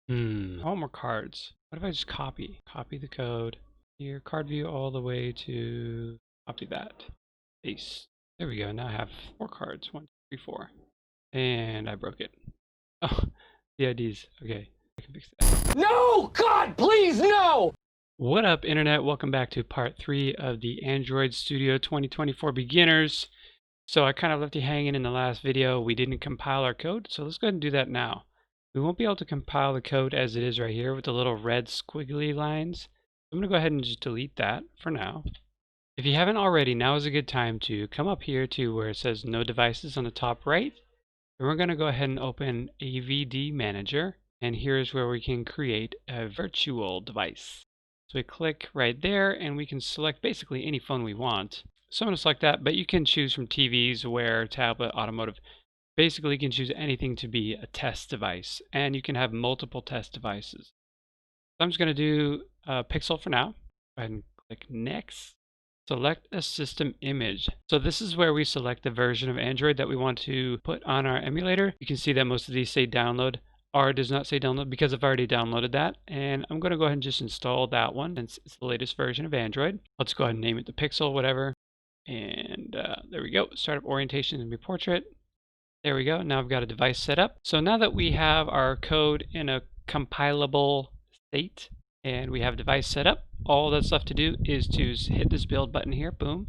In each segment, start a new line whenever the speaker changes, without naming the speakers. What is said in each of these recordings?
I want more cards. What if I just copy the code here, card view all the way to copy that, paste. There we go. Now I have 4 cards. 1, 2, 3, 4, and I broke it. Oh, the IDs. Okay, I can fix that.
No! God, please, no!
What up, Internet? Welcome back to part 3 of the Android Studio 2024 Beginners. So I kind of left you hanging in the last video. We didn't compile our code, so let's go ahead and do that now. We won't be able to compile the code as it is right here with the little red squiggly lines. I'm going to go ahead and just delete that for now. If you haven't already, now is a good time to come up here to where it says No Devices on the top right. And we're going to go ahead and open AVD Manager. And here's where we can create a virtual device. So we click right there and we can select basically any phone we want. So I'm going to select that, but you can choose from TVs, Wear, tablet, automotive. Basically, you can choose anything to be a test device, and you can have multiple test devices. So I'm just going to do Pixel for now. Go ahead and click Next. Select a system image. So this is where we select the version of Android that we want to put on our emulator. You can see that most of these say download. R does not say download because I've already downloaded that, and I'm going to go ahead and just install that one since it's the latest version of Android. Let's go ahead and name it the Pixel, whatever. And there we go. Startup orientation and portrait. There we go. Now I've got a device set up. So now that we have our code in a compilable state and we have a device set up, all that's left to do is to hit this build button here. Boom.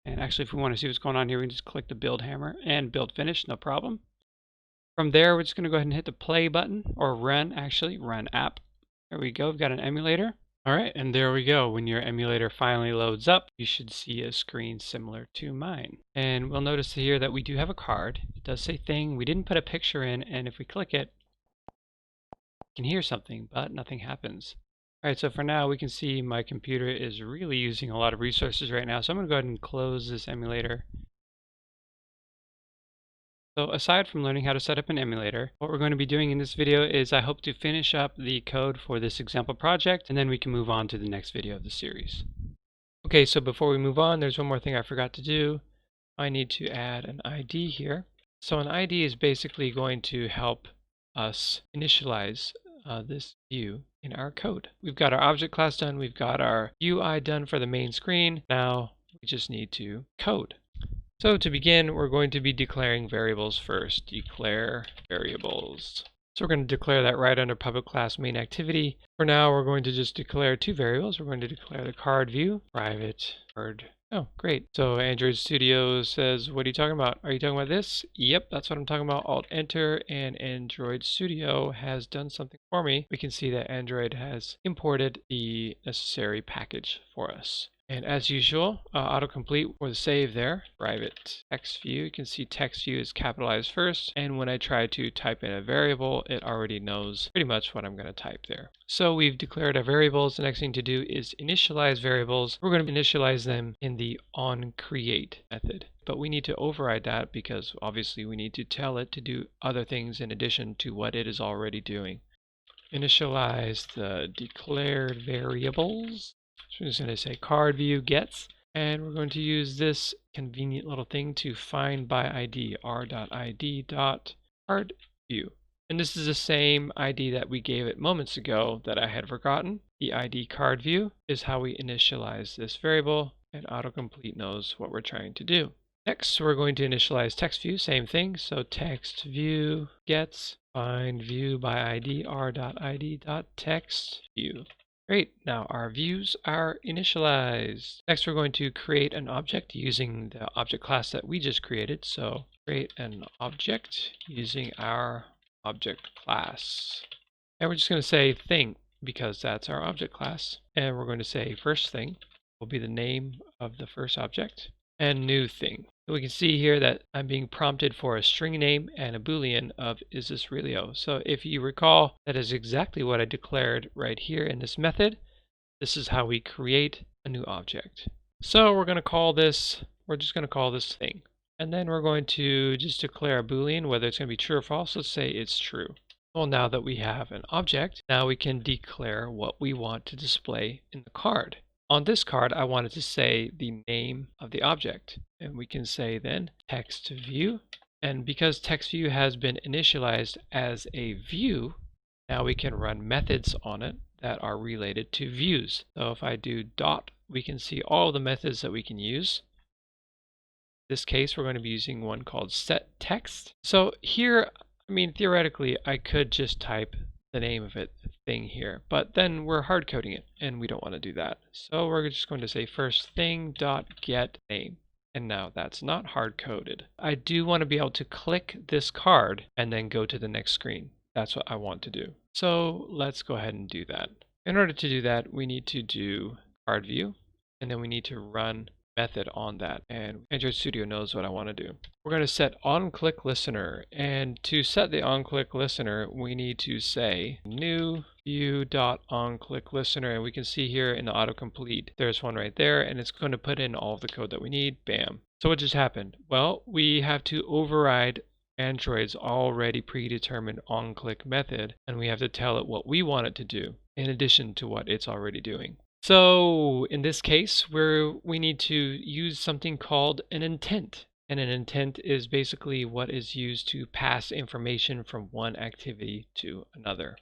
And actually, if we want to see what's going on here, we can just click the build hammer and build finish. No problem. From there, we're just going to go ahead and hit the play button, or run app. There we go. We've got an emulator. All right, and there we go. When your emulator finally loads up, you should see a screen similar to mine. And we'll notice here that we do have a card. It does say thing. We didn't put a picture in, and if we click it, you can hear something, but nothing happens. All right, so for now, we can see my computer is really using a lot of resources right now. So I'm going to go ahead and close this emulator. So aside from learning how to set up an emulator, what we're going to be doing in this video is I hope to finish up the code for this example project, and then we can move on to the next video of the series. Okay, so before we move on, there's one more thing I forgot to do. I need to add an ID here. So an ID is basically going to help us initialize this view in our code. We've got our object class done, we've got our UI done for the main screen. Now we just need to code. So to begin, we're going to be declaring variables first. Declare variables. So we're going to declare that right under public class main activity. For now, we're going to just declare 2 variables. We're going to declare the card view, private card. Oh, great. So Android Studio says, what are you talking about? Are you talking about this? Yep, that's what I'm talking about. Alt Enter, and Android Studio has done something for me. We can see that Android has imported the necessary package for us. And as usual, autocomplete for the save there. Private text view. You can see text view is capitalized first. And when I try to type in a variable, it already knows pretty much what I'm going to type there. So we've declared our variables. The next thing to do is initialize variables. We're going to initialize them in the onCreate method. But we need to override that because obviously we need to tell it to do other things in addition to what it is already doing. Initialize the declared variables. So I'm just going to say card view gets, and we're going to use this convenient little thing to find by ID, r.id.card view. And this is the same ID that we gave it moments ago that I had forgotten. The ID card view is how we initialize this variable, and autocomplete knows what we're trying to do. Next, we're going to initialize text view, same thing. So text view gets, find view by ID, r.id.text view. Great, now our views are initialized. Next, we're going to create an object using the object class that we just created. So create an object using our object class. And we're just going to say thing because that's our object class. And we're going to say first thing will be the name of the first object, and new thing. We can see here that I'm being prompted for a string name and a boolean of is this realio. So if you recall, that is exactly what I declared right here in this method. This is how we create a new object. So we're just going to call this thing. And then we're going to just declare a boolean, whether it's going to be true or false. Let's say it's true. Well, now that we have an object, now we can declare what we want to display in the card. On this card, I wanted to say the name of the object, and we can say then text view. And because text view has been initialized as a view, Now we can run methods on it that are related to views. So if I do dot, we can see all the methods that we can use. In this case, we're going to be using one called set text. So here, I mean, theoretically, I could just type the name of it thing here, but then we're hard coding it and we don't want to do that. So we're just going to say first thing dot get name. And now that's not hard coded. I do want to be able to click this card and then go to the next screen. That's what I want to do. So let's go ahead and do that. In order to do that, we need to do card view, and then we need to run method on that, and Android Studio knows what I want to do. We're going to set onClick listener, and to set the onClick listener, we need to say new view.onClick listener, and we can see here in the autocomplete, there's one right there, and it's going to put in all of the code that we need. Bam. So what just happened? Well, we have to override Android's already predetermined onClick method, and we have to tell it what we want it to do in addition to what it's already doing. So in this case, we need to use something called an intent. And an intent is basically what is used to pass information from one activity to another.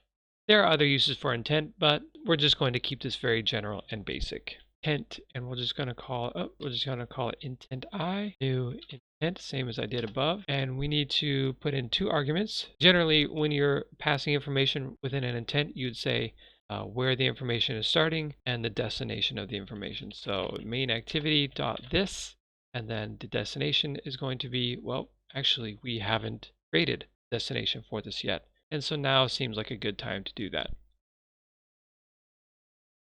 There are other uses for intent, but we're just going to keep this very general and basic. Intent, and we're just going to call it intent I, new intent, same as I did above. And we need to put in two arguments. Generally, when you're passing information within an intent, you'd say where the information is starting and the destination of the information. So main activity dot this, and then the destination is going to be, well, actually we haven't created destination for this yet. And so now seems like a good time to do that.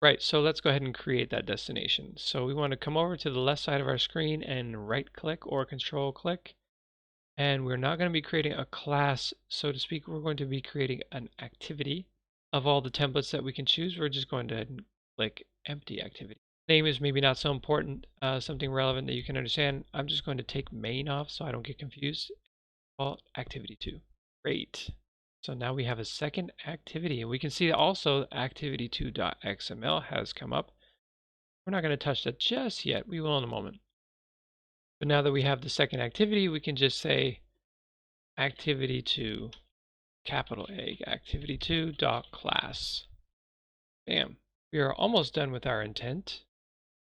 Right, so let's go ahead and create that destination. So we want to come over to the left side of our screen and right click or control click. And we're not going to be creating a class, so to speak. We're going to be creating an activity. Of all the templates that we can choose, we're just going to click empty activity. Name is maybe not so important, something relevant that you can understand. I'm just going to take main off so I don't get confused. Call it activity 2. Great. So now we have a second activity, and we can see also activity2.xml has come up. We're not going to touch that just yet. We will in a moment. But now that we have the second activity, we can just say activity2, capital A, activity2 dot class. Bam. We are almost done with our intent.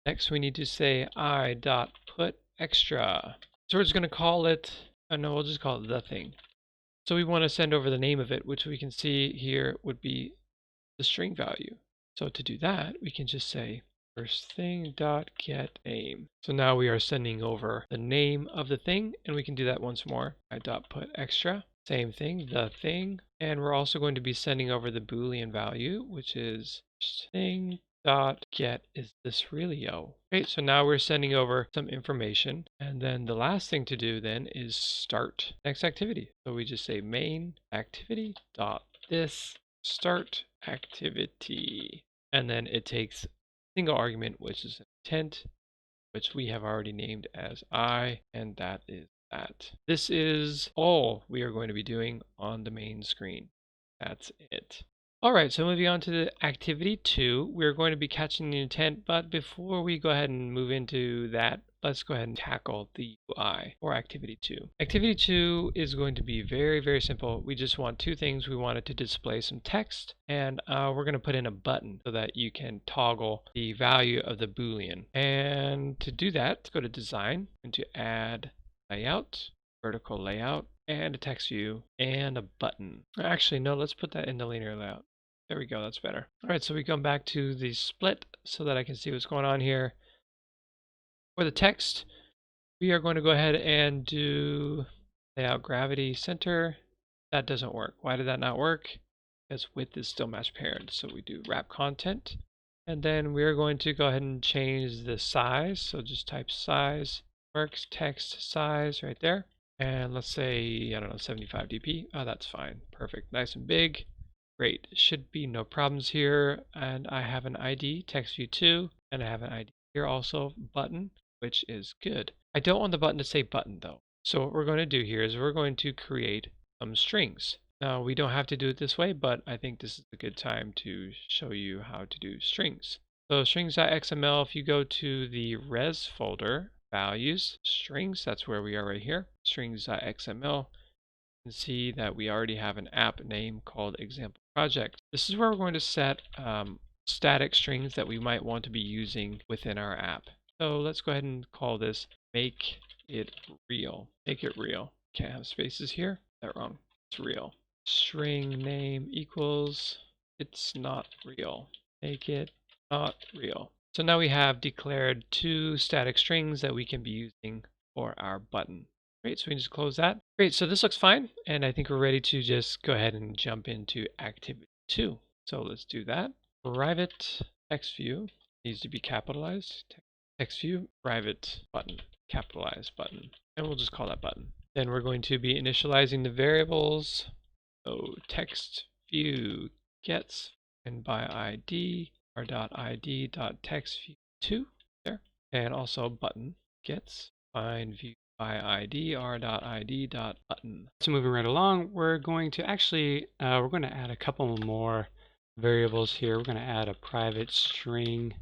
Next, we need to say I dot put extra. So we're just going to call it, no, we'll just call it the thing. So we want to send over the name of it, which we can see here would be the string value. So to do that, we can just say first thing dot get name. So now we are sending over the name of the thing, and we can do that once more. I dot put extra. Same thing, the thing. And we're also going to be sending over the Boolean value, which is thing dot get is this really O. Okay, so now we're sending over some information. And then the last thing to do then is start next activity. So we just say main activity dot this start activity. And then it takes a single argument, which is intent, which we have already named as I, and that is that. This is all we are going to be doing on the main screen. That's it. All right, so moving on to the activity 2, we're going to be catching the intent, but before we go ahead and move into that, let's go ahead and tackle the UI for activity 2. Activity 2 is going to be very, very simple. We just want two things. We want it to display some text, and we're going to put in a button so that you can toggle the value of the Boolean. And to do that, let's go to design and to add layout, vertical layout, and a text view, and a button. Actually, no, let's put that in the linear layout. There we go, that's better. All right, so we come back to the split so that I can see what's going on here. For the text, we are going to go ahead and do layout gravity center. That doesn't work. Why did that not work? Because width is still match paired. So we do wrap content. And then we're going to go ahead and change the size. So just type size, works, text size right there. And let's say, I don't know, 75 dp. Oh, that's fine. Perfect. Nice and big. Great. Should be no problems here. And I have an ID, text view 2, and I have an ID here also, button, which is good. I don't want the button to say button though. So what we're going to do here is we're going to create some strings. Now we don't have to do it this way, but I think this is a good time to show you how to do strings. So strings.xml, if you go to the res folder, values, strings, that's where we are right here, strings.xml,
can see that we already have an app name called example project. This is where we're going to set static strings that we might want to be using within our app. So let's go ahead and call this make it real. Make it real. Can't have spaces here. That wrong. It's real. String name equals it's not real. Make it not real. So now we have declared two static strings that we can be using for our button. Great, so we can just close that. Great, so this looks fine, and I think we're ready to just go ahead and jump into activity 2. So let's do that. Private text view needs to be capitalized. Text view, private button, capitalized button, and we'll just call that button. Then we're going to be initializing the variables. So text view gets and by ID our .id .text view 2 there, and also button gets find view by ID r.id button.
So moving right along, we're going to actually we're going to add a couple more variables here. We're going to add a private string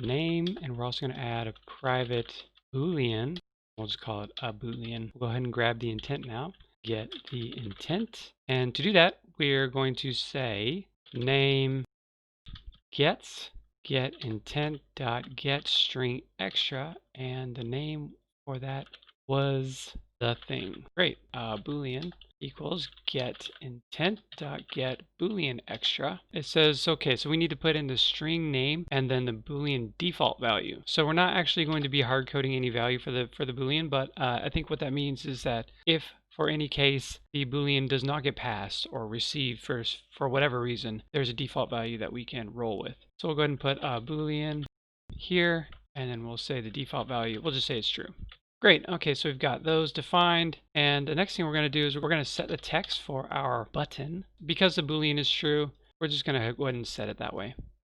name, and we're also going to add a private boolean. We'll just call it a boolean. We'll go ahead and grab the intent now. Get the intent, and to do that, we're going to say name gets get intent dot get string extra, and the name for that was the thing. Great. Boolean equals get intent dot get boolean extra. It says, okay, so we need to put in the string name and then the boolean default value. So we're not actually going to be hard coding any value for the boolean, but I think what that means is that if for any case the boolean does not get passed or received for whatever reason, there's a default value that we can roll with. So we'll go ahead and put a boolean here, and then we'll say the default value, we'll just say it's true. Great, okay, so we've got those defined, and the next thing we're going to do is we're going to set the text for our button. Because the boolean is true, we're just going to go ahead and set it that way.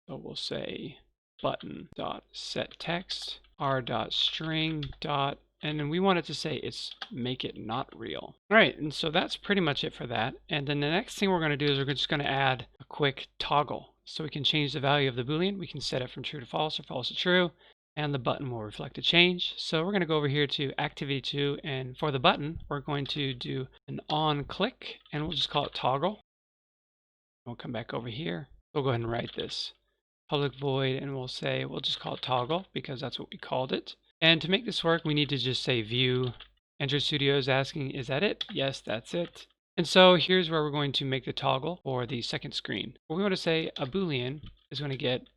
So we'll say button dot set text r.string dot, and then we want it to say it's make it not real. All right, and so that's pretty much it for that. And then the next thing we're going to do is we're just going to add a quick toggle. So we can change the value of the boolean. We can set it from true to false or false to true, and the button will reflect a change. So we're going to go over here to activity 2, and for the button, we're going to do an on click, and we'll just call it toggle. We'll come back over here. We'll go ahead and write this public void, and we'll say, we'll just call it toggle because that's what we called it. And to make this work, we need to just say view. Android Studio is asking, is that it? Yes, that's it. And so here's where we're going to make the toggle for the second screen. We want to say a boolean is going to get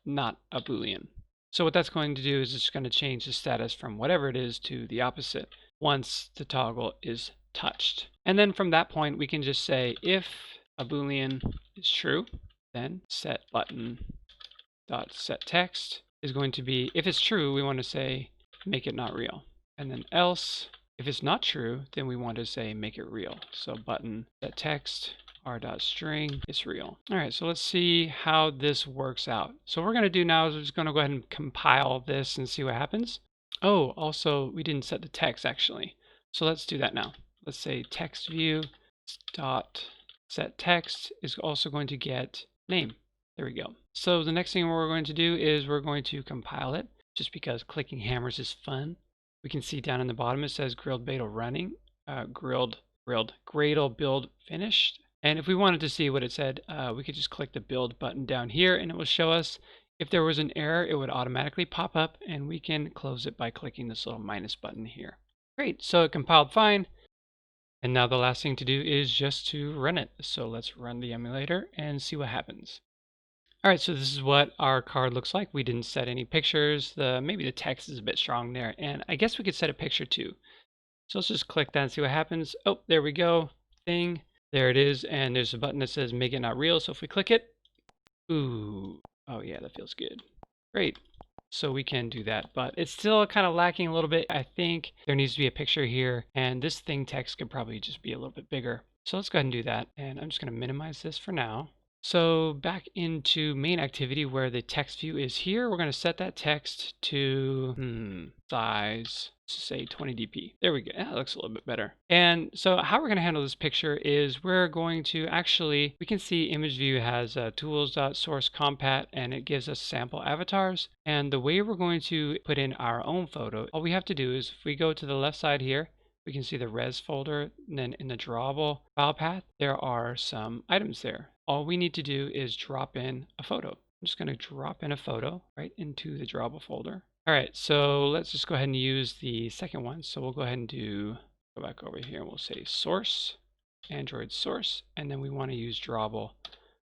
not a boolean. So what that's going to do is it's going to change the status from whatever it is to the opposite once the toggle is touched. And then from that point, we can just say if a boolean is true, then set button dot set text is going to be, if it's true, we want to say make it not real. And then else, if it's not true, then we want to say make it real. So button set text r.string is real. All right, so let's see how this works out. So what we're going to do now is we're just going to go ahead and compile this and see what happens. Oh, also we didn't set the text actually. So let's do that now. Let's say text view dot set text is also going to get name. There we go. So the next thing we're going to do is we're going to compile it, just because clicking hammers is fun. We can see down in the bottom it says grilled beta running, Gradle build finished. And if we wanted to see what it said, we could just click the build button down here, and it will show us if there was an error, it would automatically pop up, and we can close it by clicking this little minus button here. Great, so it compiled fine. And now the last thing to do is just to run it. So let's run the emulator and see what happens. All right, so this is what our card looks like. We didn't set any pictures. Maybe the text is a bit strong there, and I guess we could set a picture too. So let's just click that and see what happens. Oh, there we go. Thing. There it is, and there's a button that says make it not real. So if we click it, ooh, oh yeah, that feels good. Great. So we can do that, but it's still kind of lacking a little bit. I think there needs to be a picture here, and this thing text could probably just be a little bit bigger. So let's go ahead and do that, and I'm just going to minimize this for now. So back into main activity where the text view is here, we're going to set that text to size, let's say 20 dp. There we go. That looks a little bit better. And so how we're going to handle this picture is we're going to actually, we can see image view has tools.source.compat, and it gives us sample avatars. And the way we're going to put in our own photo, all we have to do is if we go to the left side here, we can see the res folder, and then in the drawable file path, there are some items there. All we need to do is drop in a photo. I'm just going to drop in a photo right into the drawable folder. All right, so let's just go ahead and use the second one. So we'll go ahead and go back over here and we'll say source, Android source, and then we want to use drawable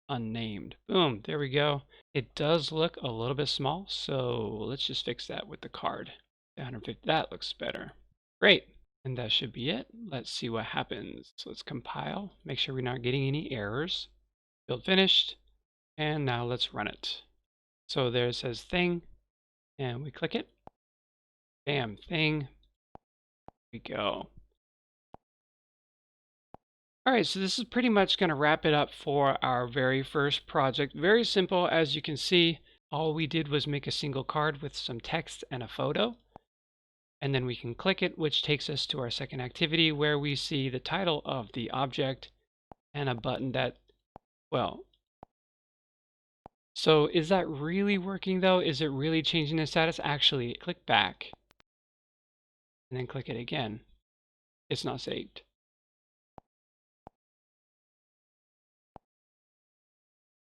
unnamed. Boom, there we go. It does look a little bit small, so let's just fix that with the card. 150, that looks better. Great, and that should be it. Let's see what happens. So let's compile, make sure we're not getting any errors. Build finished, and now let's run it. So there it says thing, and we click it. Bam, thing. Here we go. All right, so this is pretty much going to wrap it up for our very first project. Very simple, as you can see. All we did was make a single card with some text and a photo. And then we can click it, which takes us to our second activity where we see the title of the object and a button that, well, so is that really working though? Is it really changing the status? Actually, click back and then click it again. It's not saved.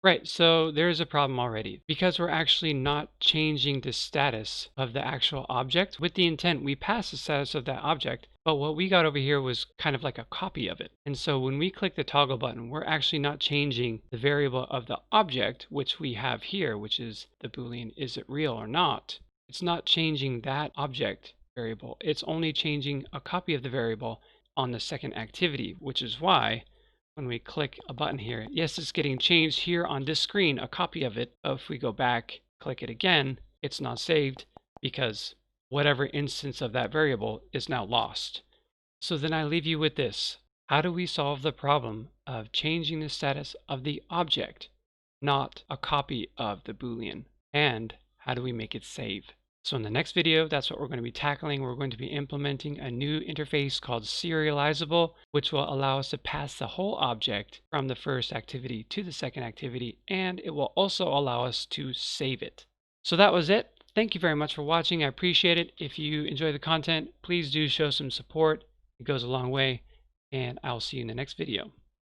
Right, so there's a problem already because we're actually not changing the status of the actual object. With the intent, we pass the status of that object, but what we got over here was kind of like a copy of it. And so when we click the toggle button, we're actually not changing the variable of the object, which we have here, which is the Boolean, is it real or not? It's not changing that object variable. It's only changing a copy of the variable on the second activity, which is why when we click a button here, yes, it's getting changed here on this screen, a copy of it. But if we go back, click it again, it's not saved because whatever instance of that variable is now lost. So then I leave you with this. How do we solve the problem of changing the status of the object, not a copy of the Boolean? And how do we make it save? So in the next video, that's what we're going to be tackling. We're going to be implementing a new interface called serializable, which will allow us to pass the whole object from the first activity to the second activity, and it will also allow us to save it. So that was it. Thank you very much for watching. I appreciate it. If you enjoy the content, please do show some support. It goes a long way, and I'll see you in the next video.